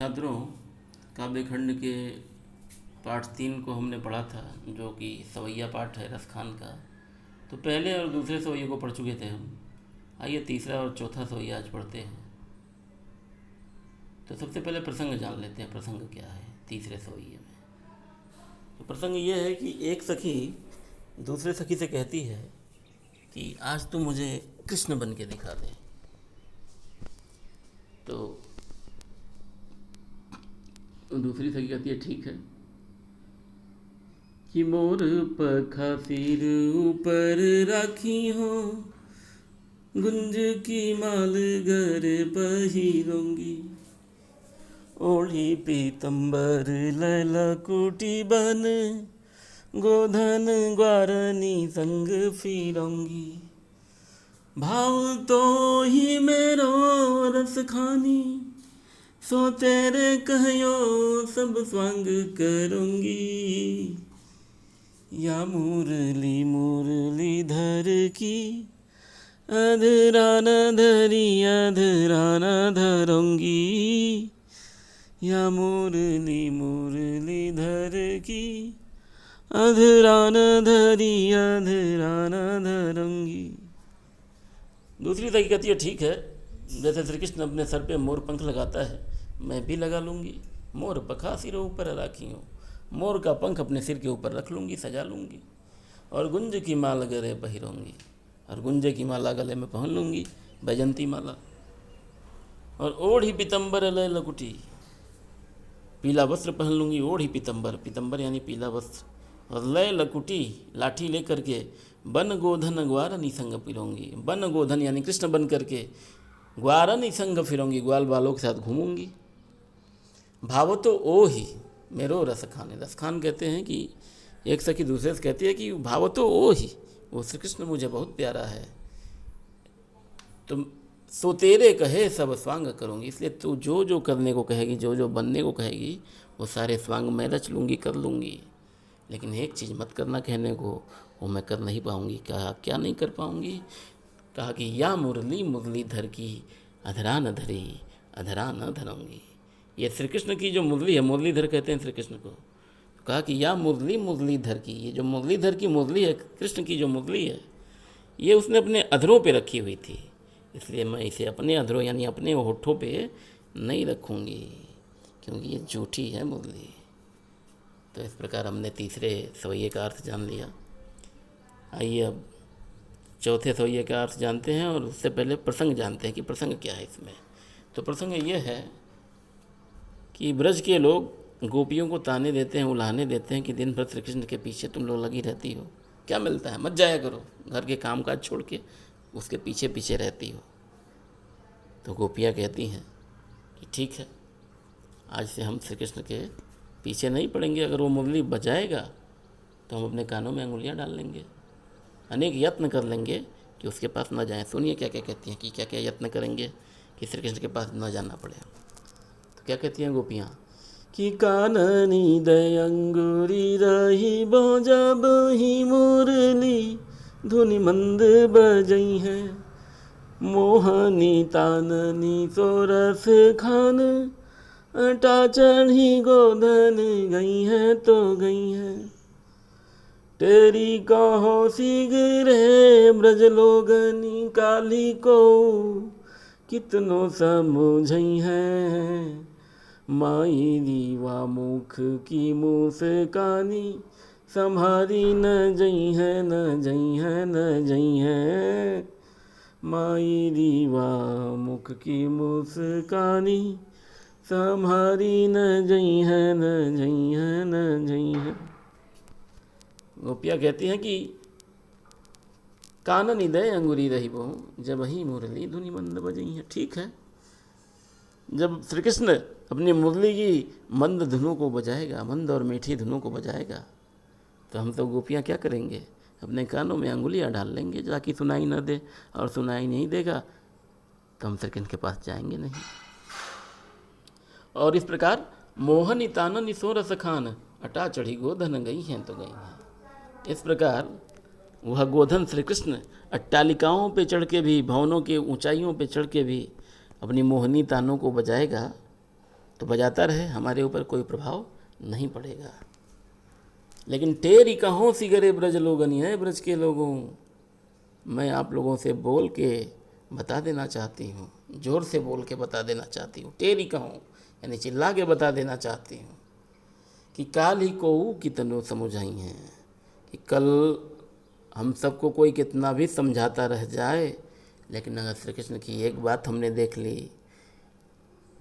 छात्रों, काव्यखंड के पाठ 3 को हमने पढ़ा था, जो कि सवैया पाठ है रसखान का। तो पहले और दूसरे सवैये को पढ़ चुके थे हम। आइए तीसरा और चौथा सवैया आज पढ़ते हैं। तो सबसे पहले प्रसंग जान लेते हैं, प्रसंग क्या है तीसरे सवैये में। तो प्रसंग ये है कि एक सखी दूसरे सखी से कहती है कि आज तू मुझे कृष्ण बन के दिखा दे। तो दूसरी सखी कहती है ठीक है। कि मोर पखा सिर ऊपर राखी हो, गुंज की माल गर पहिरूंगी, ओढ़ी पीतंबर लैला कुटी बन, गोधन ग्वारनी संग फिरूंगी, भाव तो ही मेरो रस खानी, सो तेरे कहयो सब स्वांग करूंगी, या मुरली मुरलीधर की अधरा न धरी अधरा न धरूंगी, या मुरली मुरलीधर की अधरा न धरी अधरा न धरूंगी। दूसरी सखी कहती है ठीक है, जैसे श्री कृष्ण अपने सर पे मोर पंख लगाता है मैं भी लगा लूँगी। मोर पखा सिर ऊपर राखी हूँ, मोर का पंख अपने सिर के ऊपर रख लूँगी, सजा लूँगी, और गुंज की माला गले पहिरूंगी, और गुंजे की माला गले में पहन लूँगी, बैजंती माला, और ओढ़ी पीतंबर लय लकुटी, पीला वस्त्र पहन लूँगी। ओढ़ी पीतंबर, पीतंबर यानी पीला वस्त्र, और लय लकुटी लाठी लेकर के, बन गोधन ग्वारनी संग फिरूंगी, बन गोधन यानी कृष्ण बन करके ग्वारनी संग फिरूंगी, ग्वाल बालों के साथ घूमूंगी। भाव तो ओ ही मेरो रस खाने, रस खान कहते हैं कि एक सखी दूसरे से कहती है कि भाव तो ओ ही, वो श्री कृष्ण मुझे बहुत प्यारा है, तुम सो तेरे कहे सब स्वांग करूंगी, इसलिए तू जो जो करने को कहेगी, जो जो बनने को कहेगी, वो सारे स्वांग मैं रच लूँगी, कर लूँगी। लेकिन एक चीज़ मत करना कहने को, वो मैं कर नहीं पाऊँगी। कहा क्या नहीं कर पाऊँगी? कहा कि या मुरली मुरलीधर की अधरा न धरी अधरा न धरूंगी। ये श्री कृष्ण की जो मुरली है, मुरलीधर कहते हैं श्री कृष्ण को। कहा कि या मुरली मुरलीधर की, ये जो मुरलीधर की मुरली है, कृष्ण की जो मुरली है, ये उसने अपने अधरों पे रखी हुई थी, इसलिए मैं इसे अपने अधरों यानी अपने होठों पे नहीं रखूँगी, क्योंकि ये झूठी है मुरली। तो इस प्रकार हमने तीसरे सवैये का अर्थ जान लिया। आइए अब चौथे सवैये का अर्थ जानते हैं, और उससे पहले प्रसंग जानते हैं कि प्रसंग क्या है इसमें। तो प्रसंग ये है कि ब्रज के लोग गोपियों को ताने देते हैं, उलाहने देते हैं कि दिन भर श्री कृष्ण के पीछे तुम लोग लगी रहती हो, क्या मिलता है, मत जाया करो, घर के काम काज छोड़ के उसके पीछे पीछे रहती हो। तो गोपियाँ कहती हैं कि ठीक है, आज से हम श्री कृष्ण के पीछे नहीं पड़ेंगे, अगर वो मुरली बजाएगा तो हम अपने कानों में अंगुलियाँ डाल लेंगे, अनेक यत्न कर लेंगे कि उसके पास न जाएं। सुनिए क्या क्या कहती हैं कि क्या क्या यत्न करेंगे कि श्री कृष्ण के पास न जाना पड़े। तो क्या कहती हैं गोपियाँ कि काननी दय अंगुरी रही जब ही मुरली धुनि मंद बजई है, मोहनी ताननी सोरस खान, अटा चढ़ी गोधन गई है तो गई है, तेरी कहो शीघ्र ब्रज लोगनी, काली को कितनो समझई है, माई दीवा मुख की मुस्कानी, संभारी न जई है न जई है न जई है, माई दीवा मुख की मुस्कानी, संभारी न जई है न जई है न जई है। गोपियाँ कहती हैं कि कानन हृदय अंगुरी रही बहु, जब ही मुरली धुनि मंद बजई है। ठीक है, जब श्री कृष्ण अपनी मुरली की मंद धुनों को बजाएगा, मंद और मीठी धुनों को बजाएगा, तो हम तो गोपियाँ क्या करेंगे, अपने कानों में अंगुलियाँ डाल लेंगे ताकि सुनाई न दे, और सुनाई नहीं देगा तो हम श्री कृष्ण के पास जाएंगे नहीं। और इस प्रकार मोहन तानन सोरस खान, अटा चढ़ी गोधन गई हैं तो गई हैं। इस प्रकार वह गोधन श्री कृष्ण अट्टालिकाओं पे चढ़ के भी, भवनों के ऊंचाइयों पे चढ़ के भी अपनी मोहनी तानों को बजाएगा तो बजाता रहे, हमारे ऊपर कोई प्रभाव नहीं पड़ेगा। लेकिन टेरी कहों सी गरे ब्रज लोगनी है, ब्रज के लोगों, मैं आप लोगों से बोल के बता देना चाहती हूँ, ज़ोर से बोल के बता देना चाहती हूँ। टेरी कहूँ यानी चिल्ला के बता देना चाहती हूँ कि काल ही को कितनो समझाई हैं, कि कल हम सबको कोई कितना भी समझाता रह जाए, लेकिन अगर श्री कृष्ण की एक बात हमने देख ली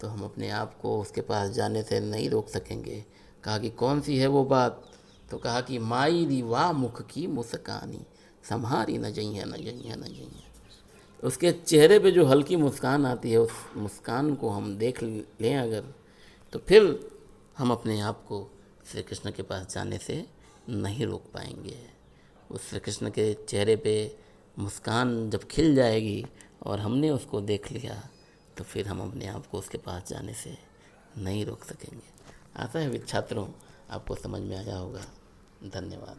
तो हम अपने आप को उसके पास जाने से नहीं रोक सकेंगे। कहा कि कौन सी है वो बात, तो कहा कि माई दी वाह मुख की मुस्कानी, सम्हारी न जइया न जइया न जइया। उसके चेहरे पे जो हल्की मुस्कान आती है, उस मुस्कान को हम देख लें अगर, तो फिर हम अपने आप को श्री कृष्ण के पास जाने से नहीं रोक पाएंगे। उस श्री कृष्ण के चेहरे पे मुस्कान जब खिल जाएगी और हमने उसको देख लिया, तो फिर हम अपने आप को उसके पास जाने से नहीं रोक सकेंगे। आशा है छात्रों आपको समझ में आया होगा। धन्यवाद।